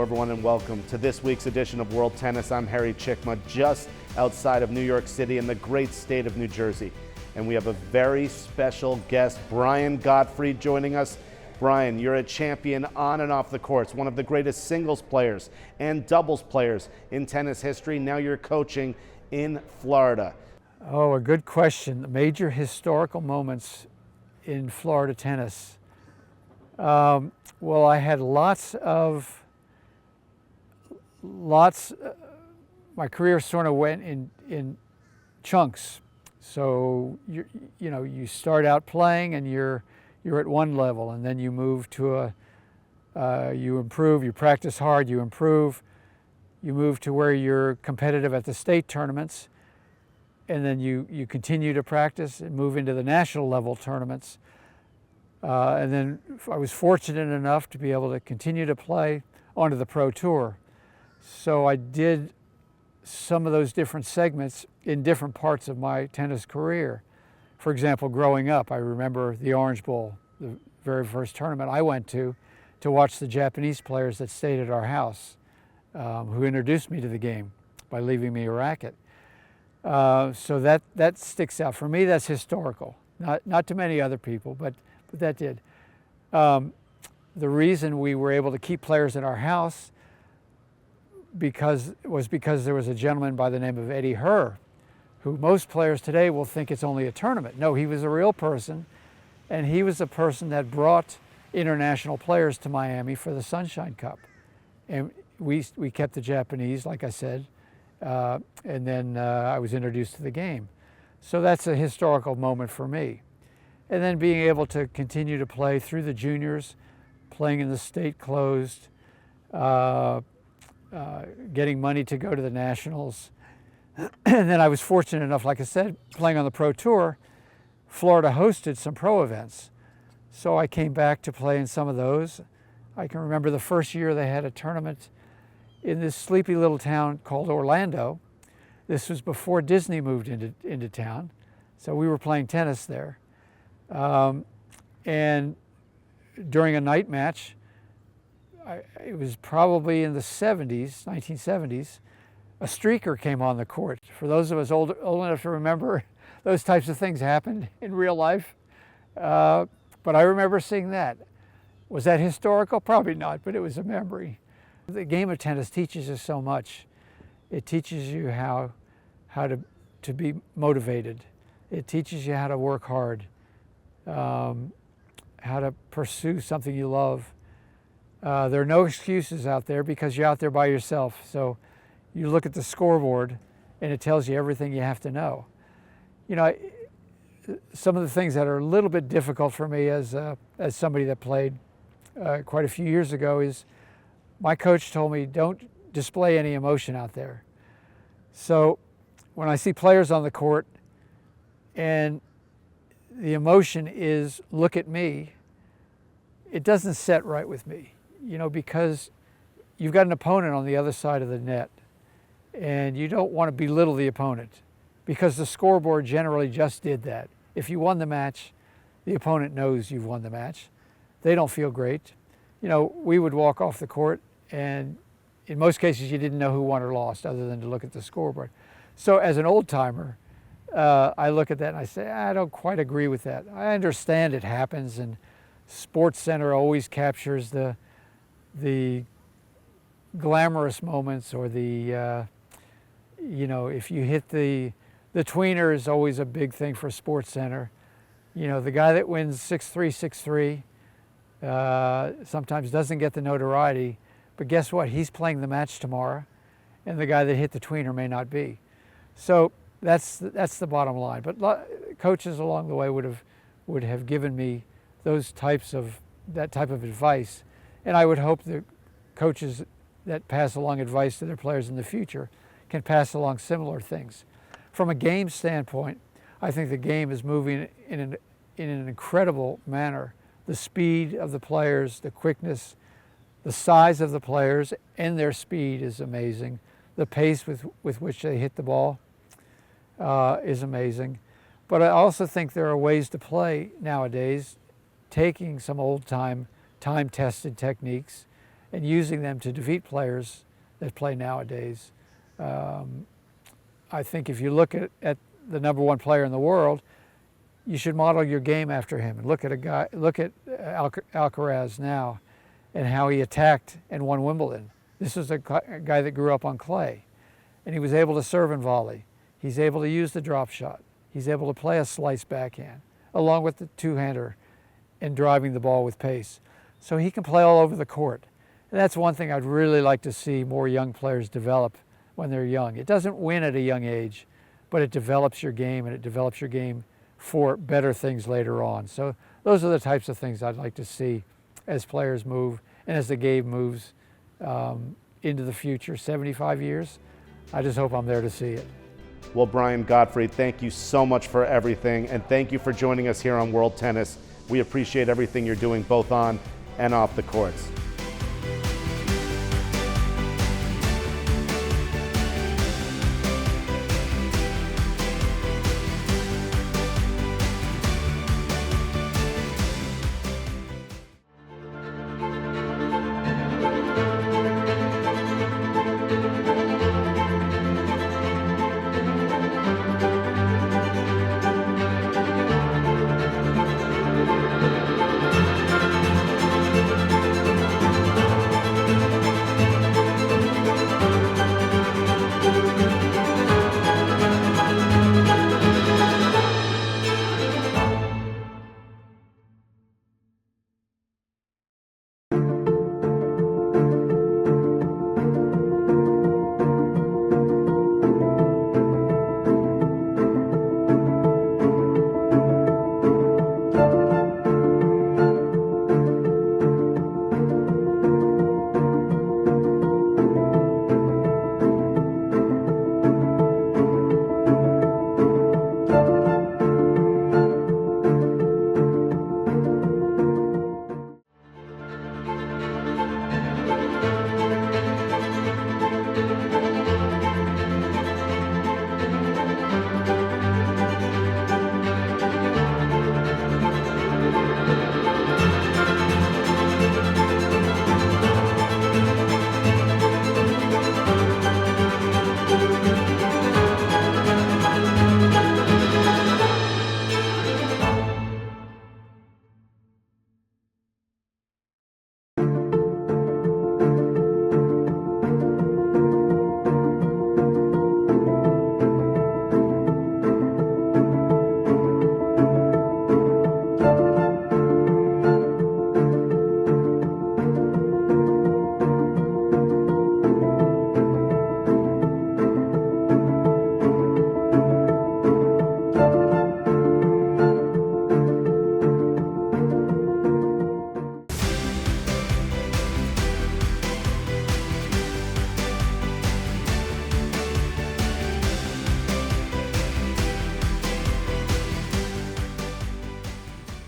everyone, and welcome to this week's edition of World Tennis. I'm Harry Cicma, just outside of New York City in the great state of New Jersey. And we have a very special guest, Brian Gottfried, joining us. Brian, you're a champion on and off the courts, one of the greatest singles players and doubles players in tennis history. Now you're coaching in Florida. Oh, a good question. The major historical moments in Florida tennis. Well, I had my career sort of went in chunks. So you start out playing and you're at one level, and then you move to you improve, you practice hard, you improve, you move to where you're competitive at the state tournaments, and then you continue to practice and move into the national level tournaments. And then I was fortunate enough to be able to continue to play onto the Pro Tour. So I did some of those different segments in different parts of my tennis career. For example, growing up, I remember the Orange Bowl, the very first tournament I went to watch the Japanese players that stayed at our house, who introduced me to the game by leaving me a racket. So that sticks out. For me, that's historical. Not to many other people, but that did. The reason we were able to keep players in our house was because there was a gentleman by the name of Eddie Herr, who most players today will think it's only a tournament. No, he was a real person, and he was the person that brought international players to Miami for the Sunshine Cup. And we kept the Japanese, like I said, and then I was introduced to the game. So that's a historical moment for me. And then being able to continue to play through the juniors, playing in the state closed, getting money to go to the nationals. And then I was fortunate enough, like I said, playing on the Pro Tour. Florida hosted some pro events. So I came back to play in some of those. I can remember the first year they had a tournament in this sleepy little town called Orlando. This was before Disney moved into town. So we were playing tennis there. And during a night match, it was probably in the 1970s, a streaker came on the court. For those of us old enough to remember, those types of things happened in real life. But I remember seeing that. Was that historical? Probably not, but it was a memory. The game of tennis teaches us so much. It teaches you how to be motivated. It teaches you how to work hard. How to pursue something you love. There are no excuses out there because you're out there by yourself. So you look at the scoreboard and it tells you everything you have to know. You know, some of the things that are a little bit difficult for me as somebody that played quite a few years ago is my coach told me don't display any emotion out there. So when I see players on the court and the emotion is, look at me, it doesn't set right with me, because you've got an opponent on the other side of the net and you don't want to belittle the opponent because the scoreboard generally just did that. If you won the match, the opponent knows you've won the match. They don't feel great. We would walk off the court and in most cases you didn't know who won or lost other than to look at the scoreboard. So as an old timer, I look at that and I say, I don't quite agree with that. I understand it happens, and Sports Center always captures the glamorous moments, or the, if you hit the tweener is always a big thing for Sports Center. The guy that wins 6-3, 6-3 sometimes doesn't get the notoriety, but guess what? He's playing the match tomorrow, and the guy that hit the tweener may not be. So that's the bottom line. But coaches along the way would have given me that type of advice, and I would hope that coaches that pass along advice to their players in the future can pass along similar things. From a game standpoint, I think the game is moving in an incredible manner. The speed of the players, the quickness, the size of the players, and their speed is amazing. The pace with which they hit the ball is amazing. But I also think there are ways to play nowadays, taking some old time-tested techniques and using them to defeat players that play nowadays. I think if you look at the number one player in the world, you should model your game after him. And look at Alcaraz now and how he attacked and won Wimbledon. This is a guy that grew up on clay, and he was able to serve and volley. He's able to use the drop shot. He's able to play a slice backhand, along with the two-hander and driving the ball with pace. So he can play all over the court. And that's one thing I'd really like to see more young players develop when they're young. It doesn't win at a young age, but it develops your game, and it develops your game for better things later on. So those are the types of things I'd like to see as players move and as the game moves into the future, 75 years. I just hope I'm there to see it. Well, Brian Gottfried, thank you so much for everything, and thank you for joining us here on World Tennis. We appreciate everything you're doing both on and off the courts.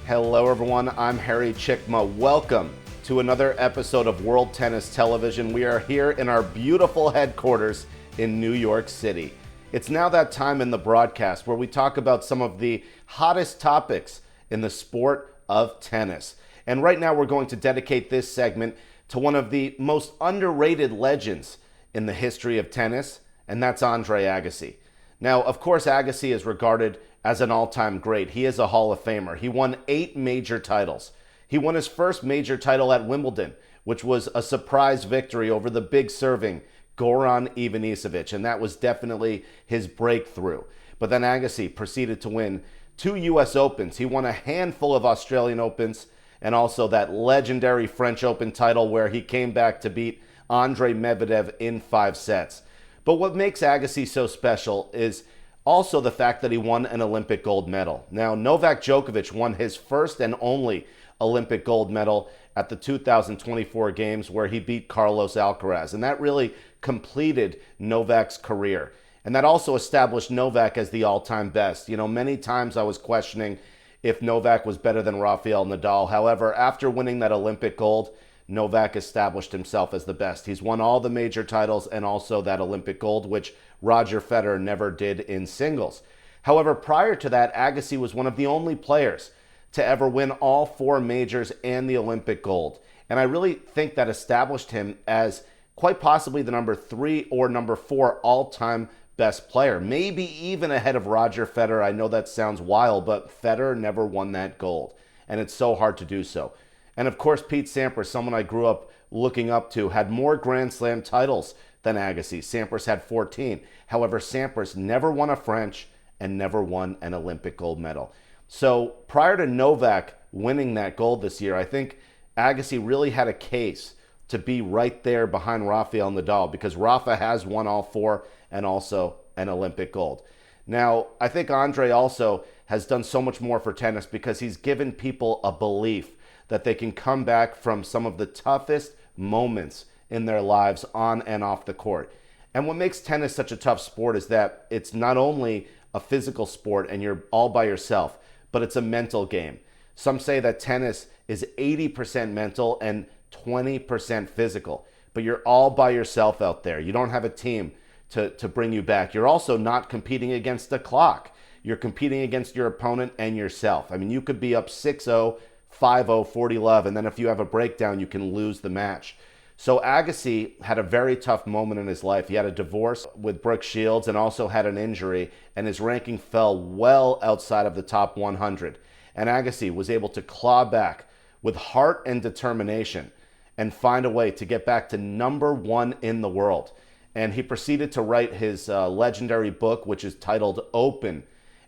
Hello everyone, I'm Harry Cicma. Welcome to another episode of World Tennis Television. We are here in our beautiful headquarters in New York City. It's now that time in the broadcast where we talk about some of the hottest topics in the sport of tennis. And right now we're going to dedicate this segment to one of the most underrated legends in the history of tennis, and that's Andre Agassi. Now, of course, Agassi is regarded as an all-time great. He is a Hall of Famer. He won 8 major titles. He won his first major title at Wimbledon, which was a surprise victory over the big serving Goran Ivanisevic, and that was definitely his breakthrough. But then Agassi proceeded to win 2 U.S. Opens. He won a handful of Australian Opens and also that legendary French Open title where he came back to beat Andre Medvedev in 5 sets. But what makes Agassi so special is also the fact that he won an Olympic gold medal. Now, Novak Djokovic won his first and only Olympic gold medal at the 2024 Games where he beat Carlos Alcaraz, and that really completed Novak's career. And that also established Novak as the all-time best. You know, many times I was questioning if Novak was better than Rafael Nadal. However, after winning that Olympic gold, Novak established himself as the best. He's won all the major titles and also that Olympic gold, which Roger Federer never did in singles. However, prior to that, Agassi was one of the only players to ever win all 4 majors and the Olympic gold. And I really think that established him as quite possibly the number 3 or number 4 all-time best player, maybe even ahead of Roger Federer. I know that sounds wild, but Federer never won that gold, and it's so hard to do so. And of course, Pete Sampras, someone I grew up looking up to, had more Grand Slam titles than Agassi. Sampras had 14. However, Sampras never won a French and never won an Olympic gold medal. So prior to Novak winning that gold this year, I think Agassi really had a case to be right there behind Rafael Nadal, because Rafa has won all 4 and also an Olympic gold. Now, I think Andre also has done so much more for tennis because he's given people a belief that they can come back from some of the toughest moments in their lives on and off the court. And what makes tennis such a tough sport is that it's not only a physical sport and you're all by yourself, but it's a mental game. Some say that tennis is 80% mental and 20% physical, but you're all by yourself out there. You don't have a team to bring you back. You're also not competing against the clock. You're competing against your opponent and yourself. I mean, you could be up 6-0, 5-0, 40-love, and then if you have a breakdown, you can lose the match. So Agassi had a very tough moment in his life. He had a divorce with Brooke Shields and also had an injury, and his ranking fell well outside of the top 100. And Agassi was able to claw back with heart and determination and find a way to get back to number 1 in the world. And he proceeded to write his legendary book, which is titled Open.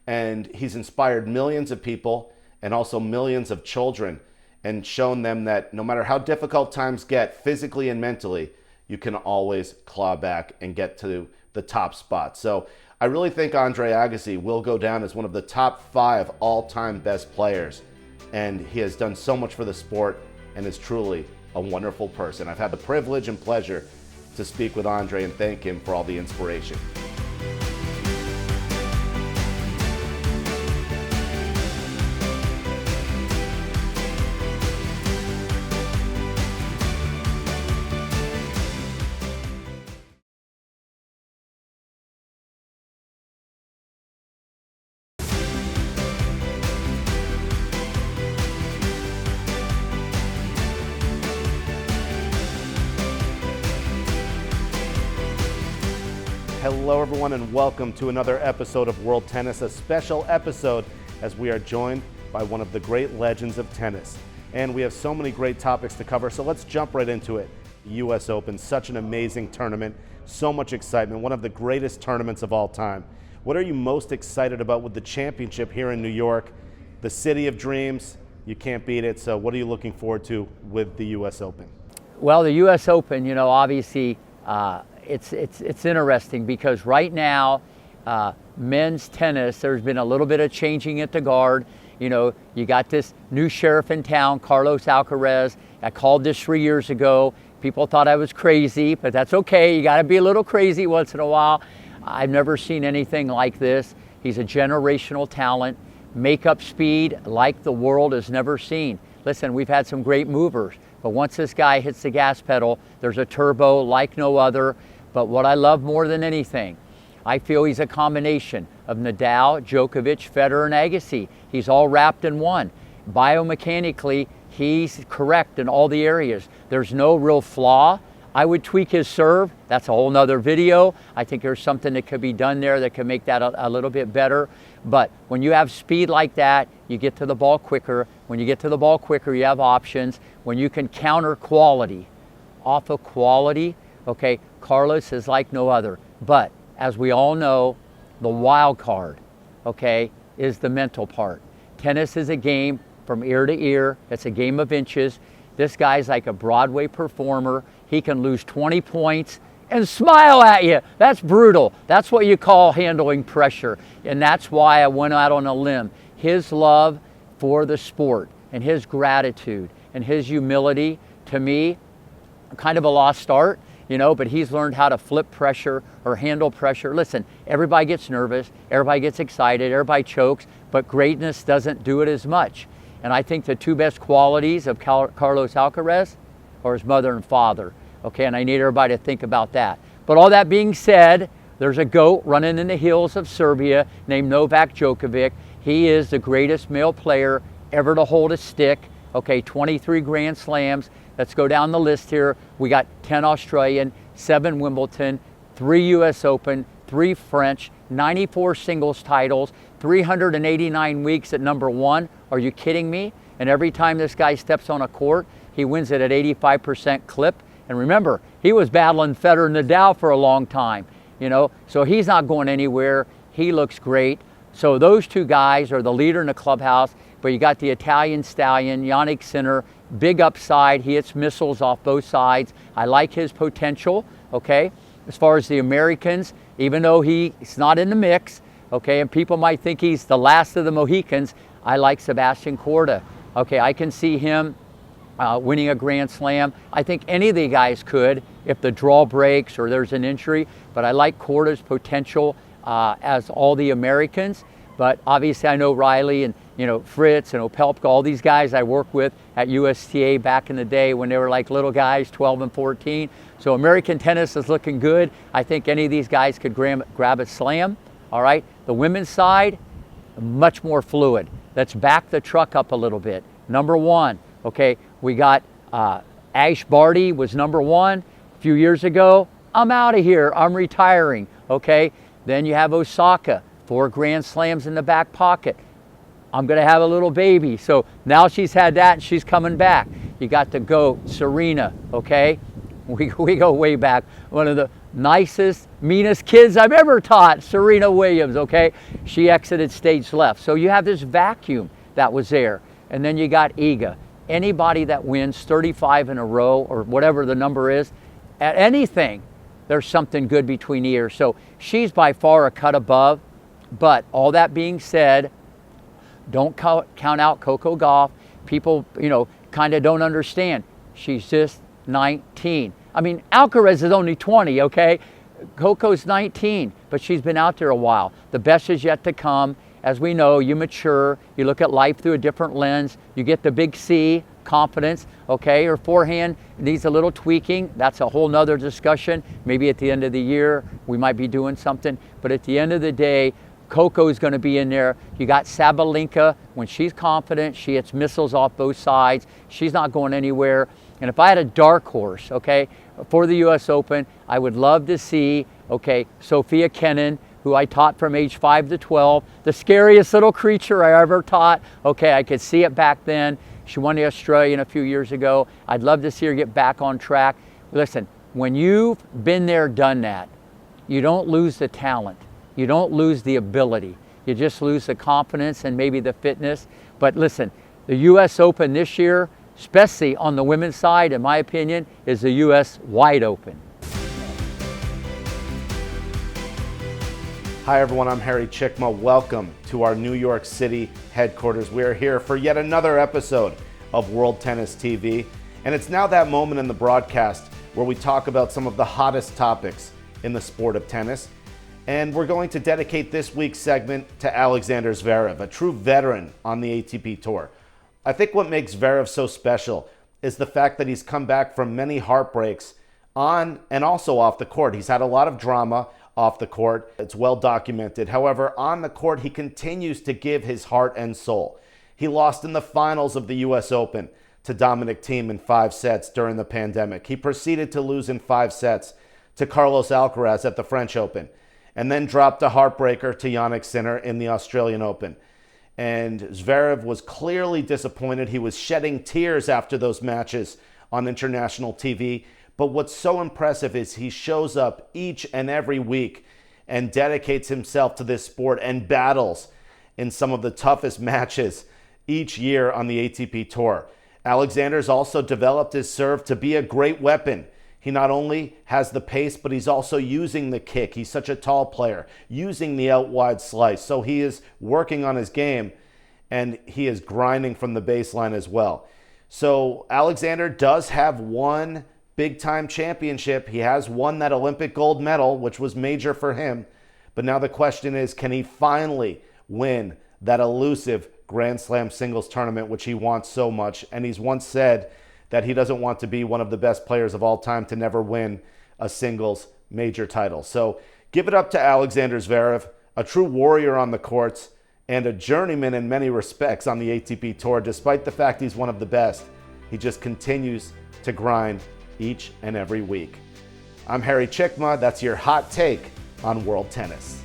And he's inspired millions of people and also millions of children, and shown them that no matter how difficult times get physically and mentally, you can always claw back and get to the top spot. So I really think Andre Agassi will go down as one of the top 5 all-time best players. And he has done so much for the sport and is truly a wonderful person. I've had the privilege and pleasure to speak with Andre and thank him for all the inspiration. Hello everyone and welcome to another episode of World Tennis, a special episode as we are joined by one of the great legends of tennis. And we have so many great topics to cover, so let's jump right into it. The US Open, such an amazing tournament, so much excitement, one of the greatest tournaments of all time. What are you most excited about with the championship here in New York? The city of dreams, you can't beat it, so what are you looking forward to with the US Open? Well, the US Open, you know, obviously, it's interesting because right now, men's tennis, there's been a little bit of changing at the guard. You know, you got this new sheriff in town, Carlos Alcaraz. I called this 3 years ago. People thought I was crazy, but that's okay. You got to be a little crazy once in a while. I've never seen anything like this. He's a generational talent. Makeup speed like the world has never seen. Listen, we've had some great movers, but once this guy hits the gas pedal, there's a turbo like no other. But what I love more than anything, I feel he's a combination of Nadal, Djokovic, Federer, and Agassi. He's all wrapped in one. Biomechanically, he's correct in all the areas. There's no real flaw. I would tweak his serve. That's a whole nother video. I think there's something that could be done there that could make that a little bit better. But when you have speed like that, you get to the ball quicker. When you get to the ball quicker, you have options. When you can counter quality off of quality, okay, Carlos is like no other. But as we all know, the wild card, okay, is the mental part. Tennis is a game from ear to ear. It's a game of inches. This guy's like a Broadway performer. He can lose 20 points and smile at you. That's brutal. That's what you call handling pressure. And that's why I went out on a limb. His love for the sport and his gratitude and his humility, to me, kind of a lost art. You know, but he's learned how to flip pressure or handle pressure. Listen, everybody gets nervous, everybody gets excited, everybody chokes, but greatness doesn't do it as much. And I think the two best qualities of Carlos Alcaraz are his mother and father. Okay, and I need everybody to think about that. But all that being said, there's a GOAT running in the hills of Serbia named Novak Djokovic. He is the greatest male player ever to hold a stick. Okay, 23 Grand Slams. Let's go down the list here. We got 10 Australian, 7 Wimbledon, 3 US Open, 3 French, 94 singles titles, 389 weeks at number 1. Are you kidding me? And every time this guy steps on a court, he wins it at 85% clip. And remember, he was battling Federer and Nadal for a long time, so he's not going anywhere. He looks great. So those 2 guys are the leader in the clubhouse, but you got the Italian stallion, Yannick Sinner, big upside. He hits missiles off both sides. I like his potential, okay? As far as the Americans, even though he's not in the mix, okay, and people might think he's the last of the Mohicans, I like Sebastian Korda. Okay, I can see him winning a Grand Slam. I think any of the guys could if the draw breaks or there's an injury, but I like Korda's potential as all the Americans. But obviously I know Riley and Fritz and Opelka, all these guys I worked with at USTA back in the day when they were like little guys, 12 and 14. So American tennis is looking good. I think any of these guys could grab a slam. All right, the women's side, much more fluid. Let's back the truck up a little bit. Number 1, okay, we got Ash Barty was number 1 a few years ago. I'm out of here, I'm retiring, okay? Then you have Osaka, 4 Grand Slams in the back pocket. I'm gonna have a little baby. So now she's had that and she's coming back. You got the GOAT, Serena, okay? We go way back. One of the nicest, meanest kids I've ever taught, Serena Williams, okay? She exited stage left. So you have this vacuum that was there. And then you got Iga. Anybody that wins 35 in a row or whatever the number is, at anything, there's something good between ears. So she's by far a cut above. But all that being said, don't count out Coco Gauff. People, kind of don't understand. She's just 19. I mean, Alcaraz is only 20, okay? Coco's 19, but she's been out there a while. The best is yet to come. As we know, you mature, you look at life through a different lens, you get the big C, confidence, okay? Her forehand needs a little tweaking. That's a whole nother discussion. Maybe at the end of the year, we might be doing something. But at the end of the day, Coco is going to be in there. You got Sabalenka. When she's confident, she hits missiles off both sides. She's not going anywhere. And if I had a dark horse, okay, for the U.S. Open, I would love to see, okay, Sophia Kenin, who I taught from age 5 to 12, the scariest little creature I ever taught. Okay, I could see it back then. She won the Australian a few years ago. I'd love to see her get back on track. Listen, when you've been there, done that, you don't lose the talent. You don't lose the ability. You just lose the confidence and maybe the fitness. But listen, the U.S. Open this year, especially on the women's side, in my opinion, is the U.S. wide open. Hi everyone, I'm Harry Cicma. Welcome to our New York City headquarters. We are here for yet another episode of World Tennis TV. And it's now that moment in the broadcast where we talk about some of the hottest topics in the sport of tennis. And we're going to dedicate this week's segment to Alexander Zverev, a true veteran on the ATP Tour. I think what makes Zverev so special is the fact that he's come back from many heartbreaks on and also off the court. He's had a lot of drama off the court. It's well documented. However, on the court, he continues to give his heart and soul. He lost in the finals of the US Open to Dominic Thiem in 5 sets during the pandemic. He proceeded to lose in 5 sets to Carlos Alcaraz at the French Open, and then dropped a heartbreaker to Yannick Sinner in the Australian Open. And Zverev was clearly disappointed. He was shedding tears after those matches on international TV. But what's so impressive is he shows up each and every week and dedicates himself to this sport and battles in some of the toughest matches each year on the ATP Tour. Alexander's also developed his serve to be a great weapon. He not only has the pace, but he's also using the kick. He's such a tall player, using the out wide slice. So he is working on his game, and he is grinding from the baseline as well. So Alexander does have one big-time championship. He has won that Olympic gold medal, which was major for him. But now the question is, can he finally win that elusive Grand Slam singles tournament, which he wants so much? And he's once said that he doesn't want to be one of the best players of all time to never win a singles major title. So give it up to Alexander Zverev, a true warrior on the courts and a journeyman in many respects on the ATP Tour, despite the fact he's one of the best. He just continues to grind each and every week. I'm Harry Cicma. That's your hot take on world tennis.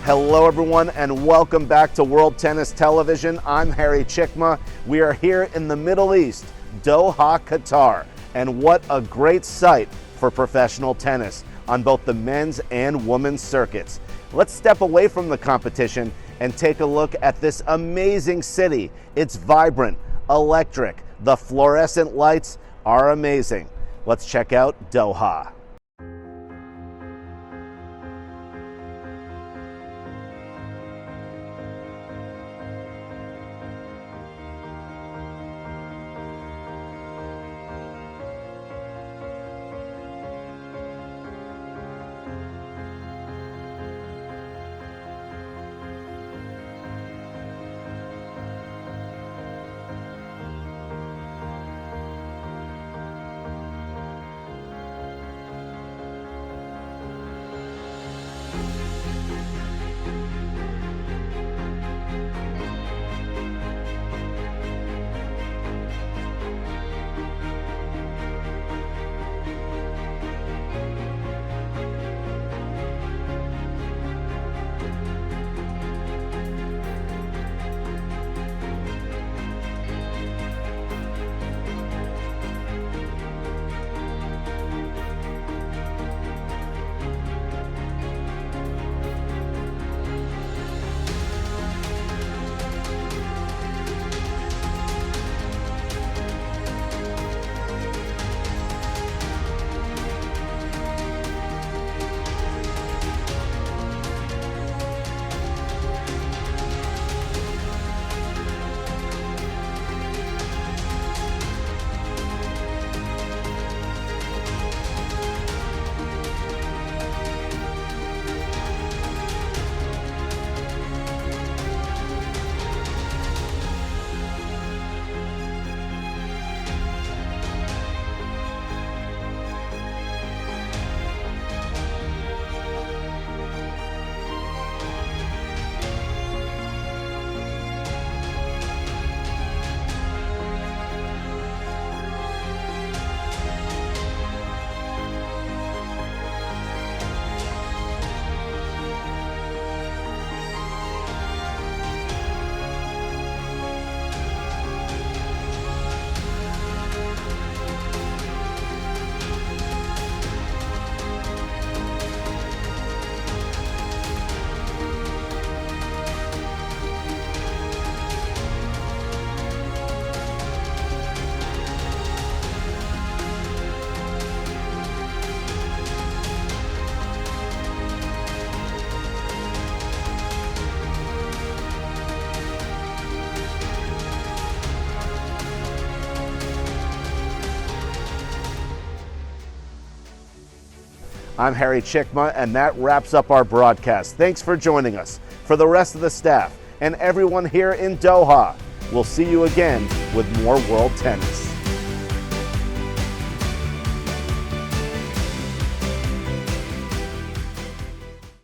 Hello everyone and welcome back to World Tennis Television. I'm Harry Cicma. We are here in the Middle East, Doha, Qatar. And what a great sight for professional tennis on both the men's and women's circuits. Let's step away from the competition and take a look at this amazing city. It's vibrant, electric. The fluorescent lights are amazing. Let's check out Doha. I'm Harry Cicma, and that wraps up our broadcast. Thanks for joining us. For the rest of the staff and everyone here in Doha, we'll see you again with more World Tennis.